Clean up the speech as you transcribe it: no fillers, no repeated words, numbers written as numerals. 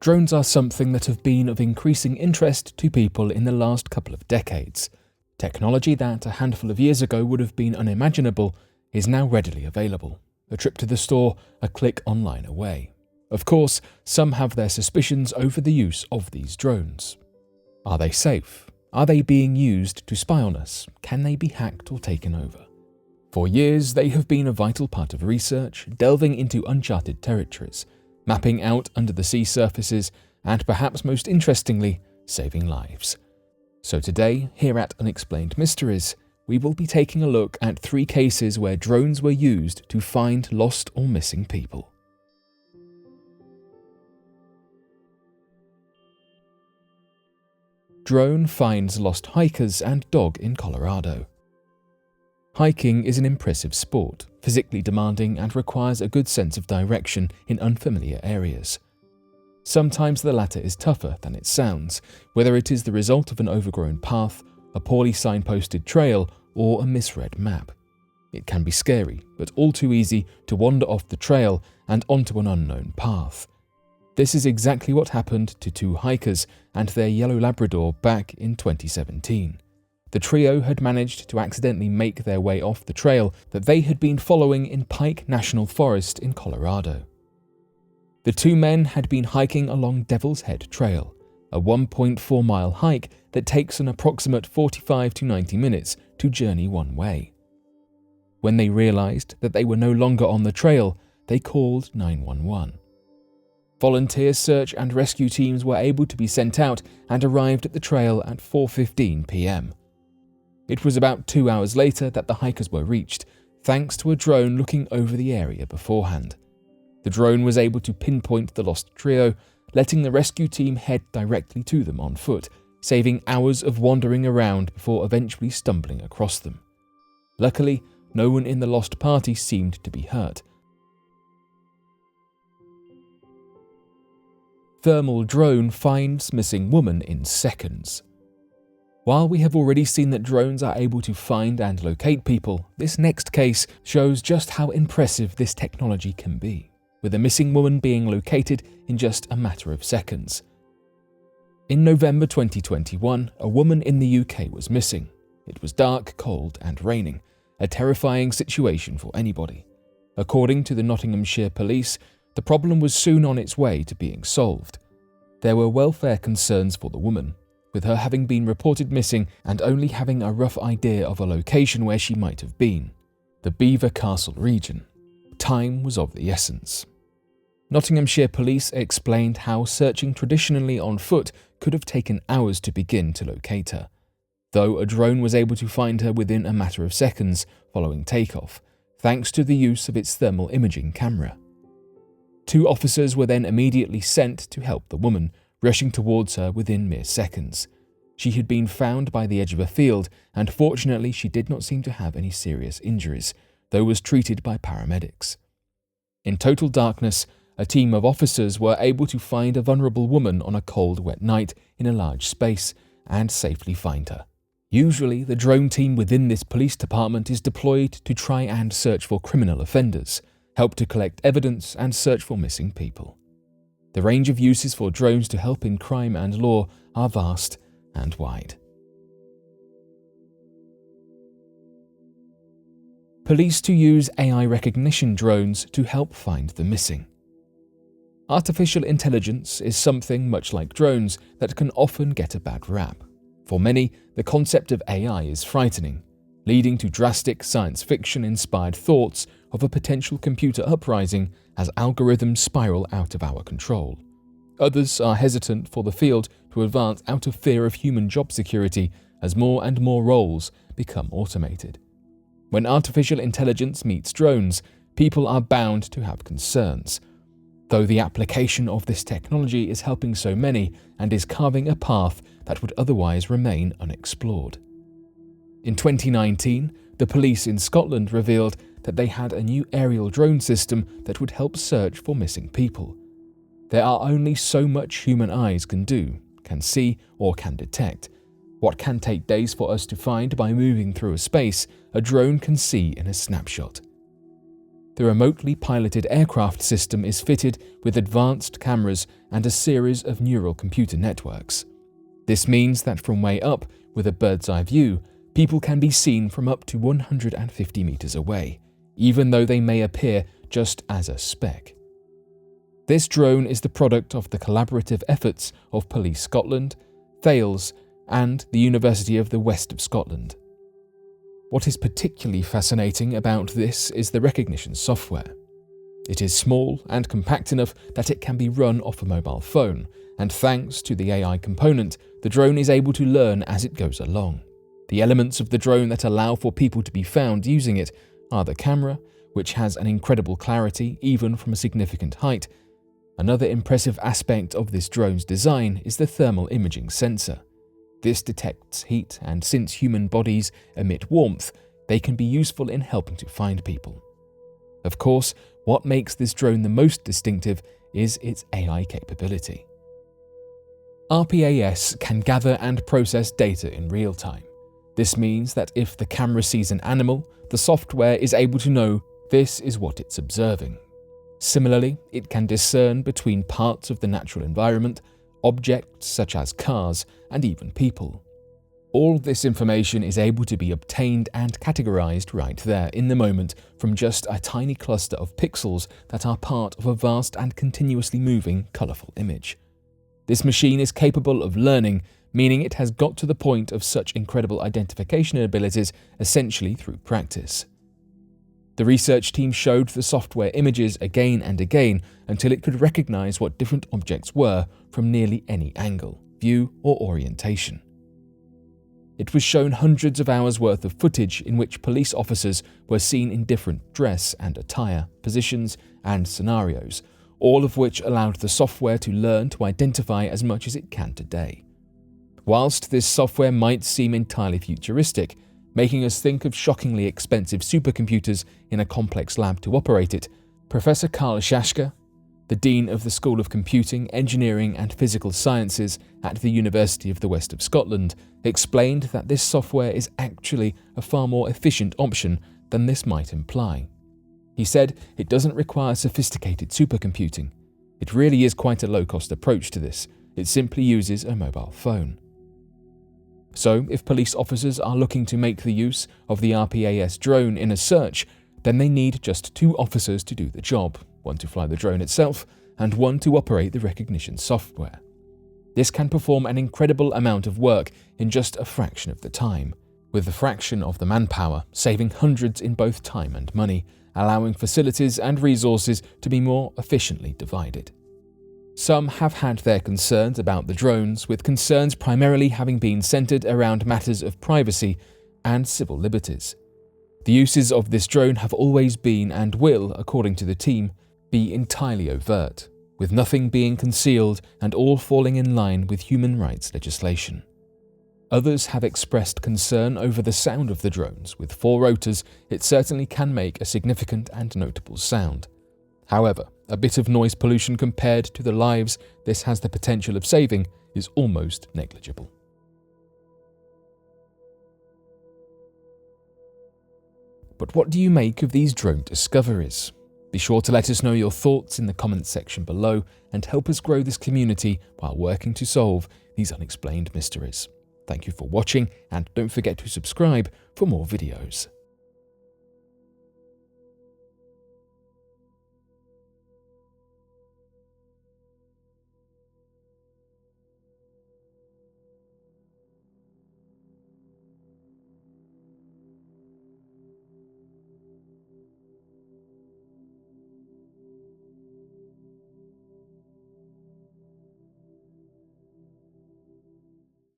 Drones are something that have been of increasing interest to people in the last couple of decades. Technology that a handful of years ago would have been unimaginable is now readily available. A trip to the store, a click online away. Of course, some have their suspicions over the use of these drones. Are they safe? Are they being used to spy on us? Can they be hacked or taken over? For years, they have been a vital part of research, delving into uncharted territories, mapping out under the sea surfaces, and perhaps most interestingly, saving lives. So today, here at Unexplained Mysteries, we will be taking a look at 3 cases where drones were used to find lost or missing people. Drone finds lost hikers and dog in Colorado. Hiking is an impressive sport, physically demanding and requires a good sense of direction in unfamiliar areas. Sometimes the latter is tougher than it sounds, whether it is the result of an overgrown path, a poorly signposted trail, or a misread map. It can be scary, but all too easy to wander off the trail and onto an unknown path. This is exactly what happened to 2 hikers and their yellow Labrador back in 2017. The trio had managed to accidentally make their way off the trail that they had been following in Pike National Forest in Colorado. The 2 men had been hiking along Devil's Head Trail, a 1.4-mile hike that takes an approximate 45 to 90 minutes to journey one way. When they realized that they were no longer on the trail, they called 911. Volunteer search and rescue teams were able to be sent out and arrived at the trail at 4:15 p.m. It was about 2 hours later that the hikers were reached, thanks to a drone looking over the area beforehand. The drone was able to pinpoint the lost trio, letting the rescue team head directly to them on foot, saving hours of wandering around before eventually stumbling across them. Luckily, no one in the lost party seemed to be hurt. Thermal drone finds missing woman in seconds. While we have already seen that drones are able to find and locate people, this next case shows just how impressive this technology can be, with a missing woman being located in just a matter of seconds. In November 2021, a woman in the UK was missing. It was dark, cold, and raining, a terrifying situation for anybody. According to the Nottinghamshire police, the problem was soon on its way to being solved. There were welfare concerns for the woman, with her having been reported missing and only having a rough idea of a location where she might have been: the Belvoir Castle region. Time was of the essence. Nottinghamshire police explained how searching traditionally on foot could have taken hours to begin to locate her, though a drone was able to find her within a matter of seconds following takeoff, thanks to the use of its thermal imaging camera. 2 officers were then immediately sent to help the woman, rushing towards her within mere seconds. She had been found by the edge of a field, and fortunately she did not seem to have any serious injuries, though was treated by paramedics. In total darkness, a team of officers were able to find a vulnerable woman on a cold, wet night in a large space and safely find her. Usually, the drone team within this police department is deployed to try and search for criminal offenders, help to collect evidence, and search for missing people. The range of uses for drones to help in crime and law are vast and wide. Police to use AI recognition drones to help find the missing. Artificial intelligence is something much like drones that can often get a bad rap. For many, the concept of AI is frightening, leading to drastic science fiction-inspired thoughts of a potential computer uprising as algorithms spiral out of our control. Others are hesitant for the field to advance out of fear of human job security as more and more roles become automated. When artificial intelligence meets drones, people are bound to have concerns, though the application of this technology is helping so many and is carving a path that would otherwise remain unexplored. In 2019, the police in Scotland revealed that they had a new aerial drone system that would help search for missing people. There are only so much human eyes can do, can see, or can detect. What can take days for us to find by moving through a space, a drone can see in a snapshot. the remotely piloted aircraft system is fitted with advanced cameras and a series of neural computer networks. This means that from way up, with a bird's-eye view, people can be seen from up to 150 meters away, even though they may appear just as a speck. This drone is the product of the collaborative efforts of Police Scotland, Thales, and the University of the West of Scotland. What is particularly fascinating about this is the recognition software. It is small and compact enough that it can be run off a mobile phone, and thanks to the AI component, the drone is able to learn as it goes along. The elements of the drone that allow for people to be found using it are the camera, which has an incredible clarity even from a significant height. Another impressive aspect of this drone's design is the thermal imaging sensor. This detects heat, and since human bodies emit warmth, they can be useful in helping to find people. Of course, what makes this drone the most distinctive is its AI capability. RPAS can gather and process data in real time. This means that if the camera sees an animal, the software is able to know this is what it's observing. Similarly, it can discern between parts of the natural environment, objects such as cars, and even people. All this information is able to be obtained and categorized right there in the moment from just a tiny cluster of pixels that are part of a vast and continuously moving, colorful image. This machine is capable of learning, meaning it has got to the point of such incredible identification abilities essentially through practice. The research team showed the software images again and again until it could recognize what different objects were from nearly any angle, view, or orientation. It was shown hundreds of hours worth of footage in which police officers were seen in different dress and attire, positions, and scenarios, all of which allowed the software to learn to identify as much as it can today. Whilst this software might seem entirely futuristic, making us think of shockingly expensive supercomputers in a complex lab to operate it, Professor Karl Schaschke, the Dean of the School of Computing, Engineering and Physical Sciences at the University of the West of Scotland, explained that this software is actually a far more efficient option than this might imply. He said it doesn't require sophisticated supercomputing. It really is quite a low-cost approach to this. It simply uses a mobile phone. So, if police officers are looking to make the use of the RPAS drone in a search, then they need just 2 officers to do the job, one to fly the drone itself, and one to operate the recognition software. This can perform an incredible amount of work in just a fraction of the time, with a fraction of the manpower, saving hundreds in both time and money, allowing facilities and resources to be more efficiently divided. Some have had their concerns about the drones, with concerns primarily having been centered around matters of privacy and civil liberties. The uses of this drone have always been and will, according to the team, be entirely overt, with nothing being concealed and all falling in line with human rights legislation. Others have expressed concern over the sound of the drones. With 4 rotors, it certainly can make a significant and notable sound. However, a bit of noise pollution compared to the lives this has the potential of saving is almost negligible. But what do you make of these drone discoveries? Be sure to let us know your thoughts in the comments section below and help us grow this community while working to solve these unexplained mysteries. Thank you for watching, and don't forget to subscribe for more videos.